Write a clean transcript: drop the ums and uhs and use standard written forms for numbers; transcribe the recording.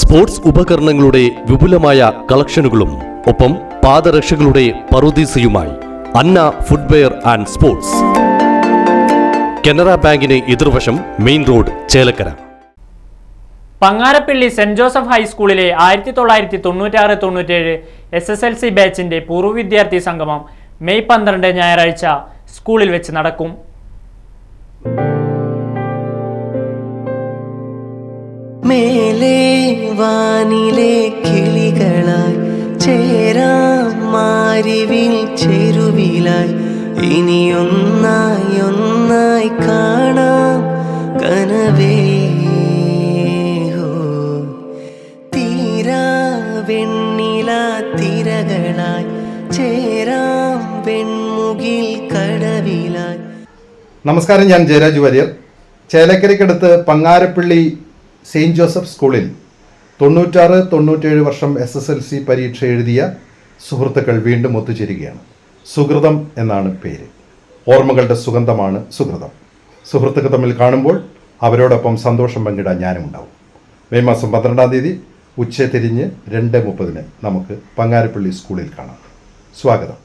Sports ഉപകരണങ്ങളുടെ വിപുലമായ കളക്ഷനുകളും ഒപ്പം പാദരക്ഷകളുടെ പറുദീസയുമായി Anna footwear and sports. Canara ബാങ്കിന് എതിർവശം main road, Chelakkara. Pangarappally saint Joseph ഹൈസ്കൂളിലെ 1996-97 SSLC ബാച്ചിന്റെ പൂർവ്വ വിദ്യാർത്ഥി സംഗമം മെയ് 12 ഞായറാഴ്ച സ്കൂളിൽ വെച്ച് നടക്കും. മേലെ വാനിലെ കിളികളായി ചേരാം മാരിവിൽ ചെരുവിലായി ഇനിയൊന്നായി ഒന്നായി കാണാം കനവേ തീരാ വെണ്ണില തിരകളായി ചേരാം വെൺമുകിൽ കടവിലായി. നമസ്കാരം, ഞാൻ ജയരാജ് വാര്യർ. ചേലക്കരയ്ക്കടുത്ത് പങ്ങാരപ്പള്ളി സെയിൻറ് ജോസഫ് സ്കൂളിൽ 96-97 വർഷം SSLC പരീക്ഷ എഴുതിയ സുഹൃത്തുക്കൾ വീണ്ടും ഒത്തുചേരുകയാണ്. സുഹൃതം എന്നാണ് പേര്. ഓർമ്മകളുടെ സുഗന്ധമാണ് സുഹൃതം. സുഹൃത്തുക്കൾ തമ്മിൽ കാണുമ്പോൾ അവരോടൊപ്പം സന്തോഷം പങ്കിടാൻ ഞാനും ഉണ്ടാവും. മെയ് മാസം 12-ാം തീയതി ഉച്ചതിരിഞ്ഞ് 2:30 നമുക്ക് പങ്ങാരപ്പള്ളി സ്കൂളിൽ കാണാം. സ്വാഗതം.